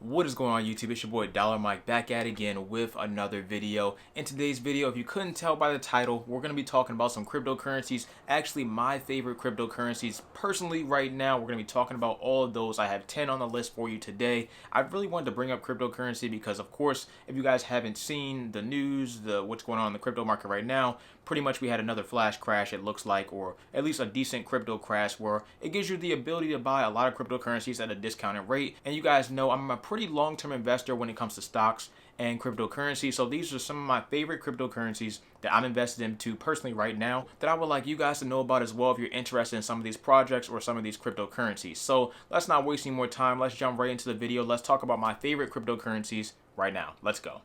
What is going on YouTube? It's your boy Dollar Mike back at it again with another video. In today's video, if you couldn't tell by the title, we're going to be talking about some cryptocurrencies, actually my favorite cryptocurrencies. Personally right now, we're going to be talking about all of those. I have 10 on the list for you today. I really wanted to bring up cryptocurrency because of course, if you guys haven't seen the news, what's going on in the crypto market right now, pretty much we had another flash crash it looks like, or at least a decent crypto crash where it gives you the ability to buy a lot of cryptocurrencies at a discounted rate. And you guys know I'm a pretty long-term investor when it comes to stocks and cryptocurrency. So these are some of my favorite cryptocurrencies that I'm invested into personally right now that I would like you guys to know about as well if you're interested in some of these projects or some of these cryptocurrencies. So let's not waste any more time. Let's jump right into the video. Let's talk about my favorite cryptocurrencies right now. Let's go.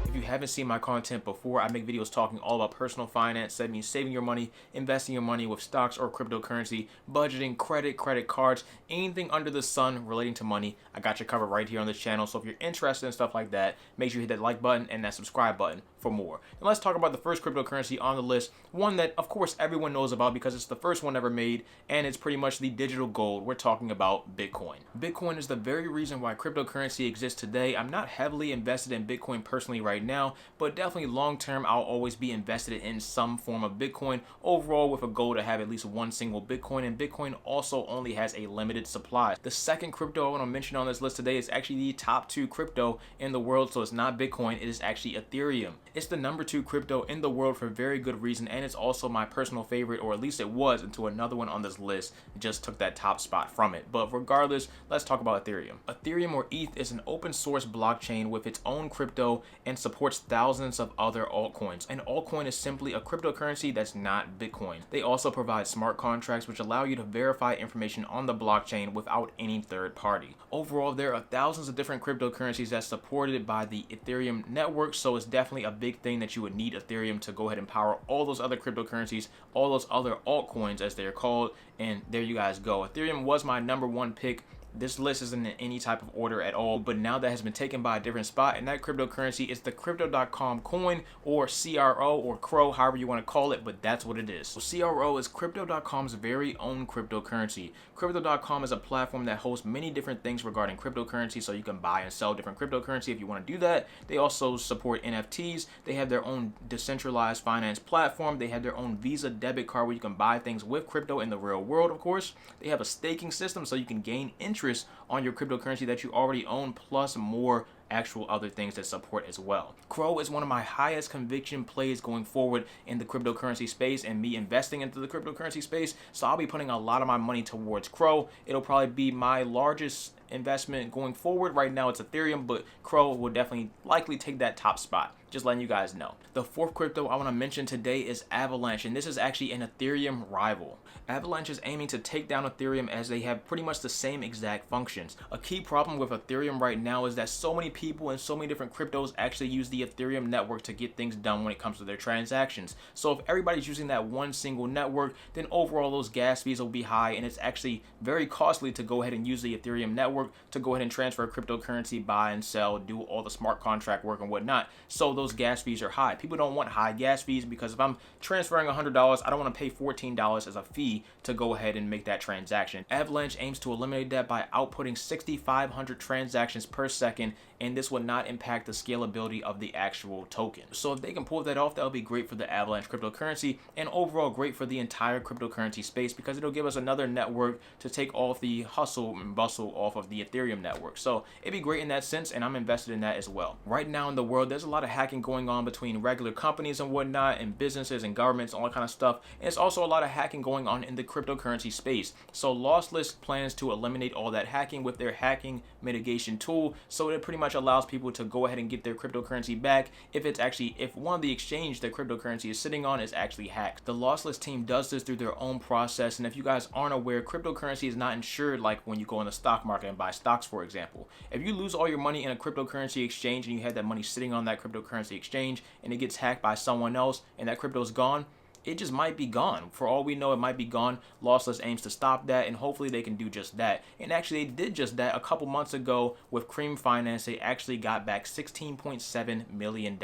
If you haven't seen my content before, I make videos talking all about personal finance. That means saving your money, investing your money with stocks or cryptocurrency, budgeting, credit cards, anything under the sun relating to money. I got you covered right here on this channel. So if you're interested in stuff like that, make sure you hit that like button and that subscribe button for more. And let's talk about the first cryptocurrency on the list, one that of course everyone knows about because it's the first one ever made and it's pretty much the digital gold. We're talking about Bitcoin. Bitcoin is the very reason why cryptocurrency exists today. I'm not heavily invested in Bitcoin personally right now, but definitely long term I'll always be invested in some form of Bitcoin overall with a goal to have at least one single Bitcoin, and Bitcoin also only has a limited supply. The second crypto I want to mention on this list today is actually the top 2 crypto in the world, so it's not Bitcoin, it is actually Ethereum. It's the number 2 crypto in the world for very good reason, and it's also my personal favorite, or at least it was until another one on this list just took that top spot from it. But regardless, let's talk about Ethereum. Ethereum, or ETH, is an open source blockchain with its own crypto and supports thousands of other altcoins. An altcoin is simply a cryptocurrency that's not Bitcoin. They also provide smart contracts which allow you to verify information on the blockchain without any third party. Overall, there are thousands of different cryptocurrencies that's supported by the Ethereum network, so it's definitely a big thing that you would need Ethereum to go ahead and power all those other cryptocurrencies, all those other altcoins as they're called, and there you guys go. Ethereum was my number 1 pick. This list isn't in any type of order at all, but now that has been taken by a different spot, and that cryptocurrency is the Crypto.com coin, or CRO, or CRO, however you want to call it, but that's what it is. So CRO is Crypto.com's very own cryptocurrency. Crypto.com is a platform that hosts many different things regarding cryptocurrency, so you can buy and sell different cryptocurrency if you want to do that. They also support NFTs. They have their own decentralized finance platform. They have their own Visa debit card where you can buy things with crypto in the real world, of course. They have a staking system so you can gain interest on your cryptocurrency that you already own, plus more actual other things that support as well. CRO is one of my highest conviction plays going forward in the cryptocurrency space and me investing into the cryptocurrency space, so I'll be putting a lot of my money towards CRO. It'll probably be my largest investment going forward. Right now it's Ethereum, but CRO will definitely likely take that top spot. Just letting you guys know. The fourth crypto I want to mention today is Avalanche, and this is actually an Ethereum rival. Avalanche is aiming to take down Ethereum as they have pretty much the same exact functions. A key problem with Ethereum right now is that so many people and so many different cryptos actually use the Ethereum network to get things done when it comes to their transactions. So if everybody's using that one single network, then overall those gas fees will be high, and it's actually very costly to go ahead and use the Ethereum network to go ahead and transfer cryptocurrency, buy and sell, do all the smart contract work and whatnot. So those gas fees are high. People don't want high gas fees because if I'm transferring $100, I don't want to pay $14 as a fee to go ahead and make that transaction. Avalanche aims to eliminate that by outputting 6,500 transactions per second, and this will not impact the scalability of the actual token. So if they can pull that off, that'll be great for the Avalanche cryptocurrency and overall great for the entire cryptocurrency space because it'll give us another network to take off the hustle and bustle off of the Ethereum network. So it'd be great in that sense, and I'm invested in that as well. Right now in the world, there's a lot of hacking going on between regular companies and whatnot, and businesses and governments, all that kind of stuff. And it's also a lot of hacking going on in the cryptocurrency space. So Lossless plans to eliminate all that hacking with their hacking mitigation tool. So it pretty much allows people to go ahead and get their cryptocurrency back if one of the exchange their cryptocurrency is sitting on is actually hacked. The Lossless team does this through their own process, and if you guys aren't aware, cryptocurrency is not insured like when you go in the stock market and buy stocks, for example. If you lose all your money in a cryptocurrency exchange and you had that money sitting on that cryptocurrency exchange and it gets hacked by someone else and that crypto is gone, it just might be gone. For all we know, it might be gone. Lossless aims to stop that, and hopefully they can do just that. And actually, they did just that a couple months ago with Cream Finance. They actually got back $16.7 million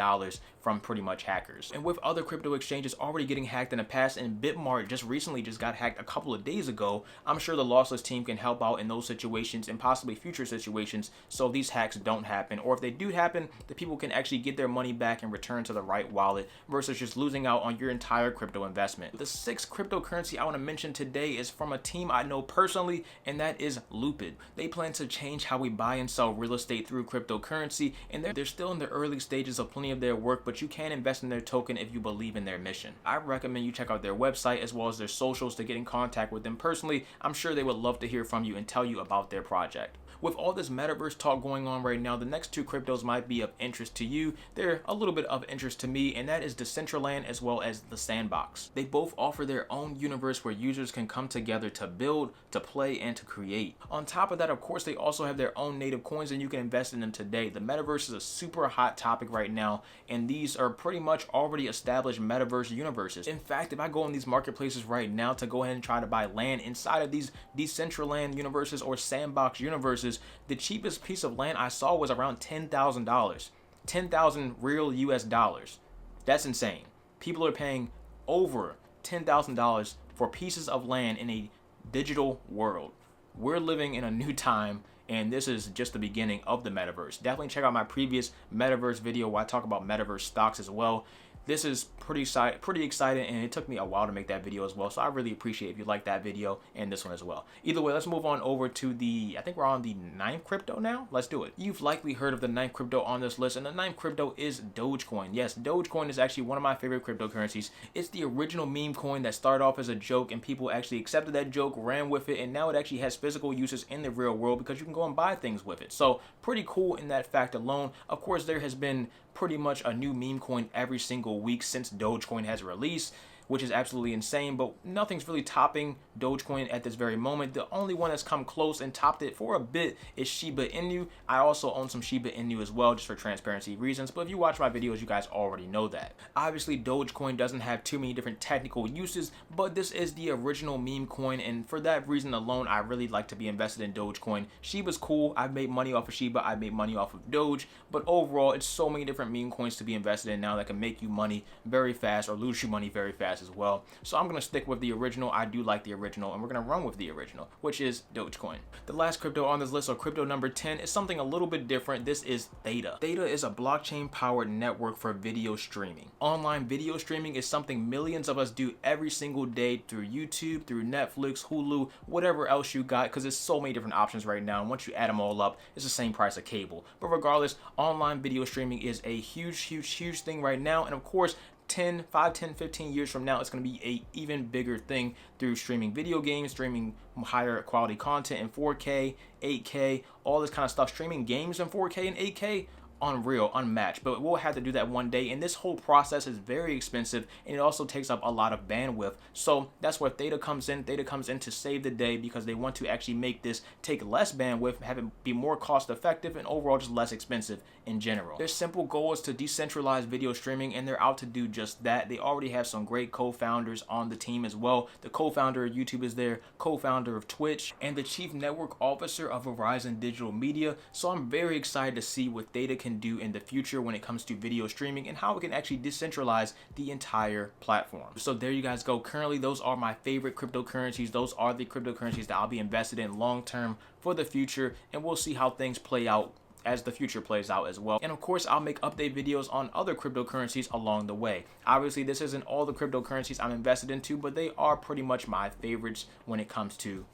from pretty much hackers. And with other crypto exchanges already getting hacked in the past, and Bitmart just recently got hacked a couple of days ago, I'm sure the Lossless team can help out in those situations and possibly future situations so these hacks don't happen. Or if they do happen, the people can actually get their money back and return to the right wallet versus just losing out on your entire crypto investment. The sixth cryptocurrency I want to mention today is from a team I know personally, and that is Lupi. They plan to change how we buy and sell real estate through cryptocurrency, and they're still in the early stages of plenty of their work, but you can invest in their token if you believe in their mission. I recommend you check out their website as well as their socials to get in contact with them personally. I'm sure they would love to hear from you and tell you about their project. With all this metaverse talk going on right now, the next two cryptos might be of interest to you. They're a little bit of interest to me, and that is Decentraland as well as the Sandbox. They both offer their own universe where users can come together to build, to play, and to create. On top of that, of course, they also have their own native coins and you can invest in them today. The metaverse is a super hot topic right now, and these are pretty much already established metaverse universes. In fact, if I go on these marketplaces right now to go ahead and try to buy land inside of these Decentraland universes or Sandbox universes, the cheapest piece of land I saw was around $10,000. 10,000 real US dollars. That's insane. People are paying over $10,000 for pieces of land in a digital world. We're living in a new time, and this is just the beginning of the metaverse. Definitely check out my previous metaverse video where I talk about metaverse stocks as well. This is pretty exciting, and it took me a while to make that video as well, so I really appreciate if you like that video and this one as well. Either way, let's move on over to I think we're on the 9th crypto now. Let's do it. You've likely heard of the 9th crypto on this list, and the 9th crypto is Dogecoin. Yes, Dogecoin is actually one of my favorite cryptocurrencies. It's the original meme coin that started off as a joke, and people actually accepted that joke, ran with it, and now it actually has physical uses in the real world because you can go and buy things with it. So pretty cool in that fact alone. Of course, there has been pretty much a new meme coin every single week since Dogecoin has released, which is absolutely insane, but nothing's really topping Dogecoin at this very moment. The only one that's come close and topped it for a bit is Shiba Inu. I also own some Shiba Inu as well, just for transparency reasons, but if you watch my videos, you guys already know that. Obviously, Dogecoin doesn't have too many different technical uses, but this is the original meme coin, and for that reason alone, I really like to be invested in Dogecoin. Shiba's cool. I've made money off of Shiba. I've made money off of Doge, but overall, it's so many different meme coins to be invested in now that can make you money very fast or lose you money very fast as well. So I'm going to stick with the original. I do like the original, and we're going to run with the original, which is Dogecoin. The last crypto on this list, or crypto number 10, is something a little bit different. This is Theta. Theta is a blockchain powered network for video streaming. Online video streaming is something millions of us do every single day through YouTube, through Netflix, Hulu, whatever else you got, because there's so many different options right now, and once you add them all up, it's the same price of cable. But regardless, online video streaming is a huge thing right now, and of course, 5, 10, 15 years from now, it's going to be a even bigger thing through streaming video games, streaming higher quality content in 4K, 8K, all this kind of stuff, streaming games in 4K and 8K. Unreal, unmatched, but we'll have to do that one day, and this whole process is very expensive, and it also takes up a lot of bandwidth. So that's where Theta comes in. Theta comes in to save the day because they want to actually make this take less bandwidth, have it be more cost effective, and overall just less expensive in general. Their simple goal is to decentralize video streaming, and they're out to do just that. They already have some great co-founders on the team as well. The co-founder of YouTube is there, co-founder of Twitch, and the chief network officer of Verizon Digital Media. So I'm very excited to see what Theta can do in the future when it comes to video streaming and how it can actually decentralize the entire platform. So there you guys go. Currently, those are my favorite cryptocurrencies. Those are the cryptocurrencies that I'll be invested in long term for the future, and we'll see how things play out as the future plays out as well. And of course, I'll make update videos on other cryptocurrencies along the way. Obviously, this isn't all the cryptocurrencies I'm invested into, but they are pretty much my favorites when it comes to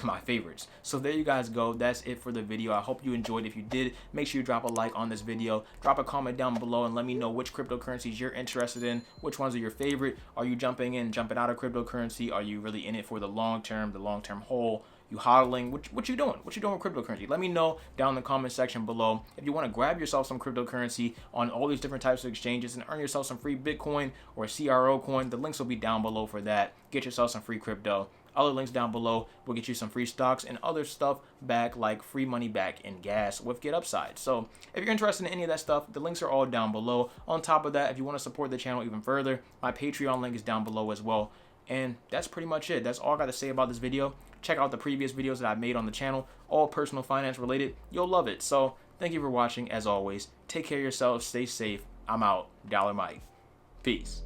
my favorites. So there you guys go. That's it for the video. I hope you enjoyed. If you did, make sure you drop a like on this video, drop a comment down below, and let me know which cryptocurrencies you're interested in, which ones are your favorite. Are you jumping out of cryptocurrency? Are you really in it for the long term haul? You hodling? What you doing? What you doing with cryptocurrency? Let me know down in the comment section below. If you want to grab yourself some cryptocurrency on all these different types of exchanges and earn yourself some free Bitcoin or CRO coin, the links will be down below for that. Get yourself some free crypto. Other links down below will get you some free stocks and other stuff back, like free money back in gas with Get Upside. So if you're interested in any of that stuff, the links are all down below. On top of that, if you want to support the channel even further, my Patreon link is down below as well. And that's pretty much it. That's all I got to say about this video. Check out the previous videos that I've made on the channel, all personal finance related. You'll love it. So thank you for watching. As always, take care of yourselves, stay safe. I'm out. Dollar Mike. Peace.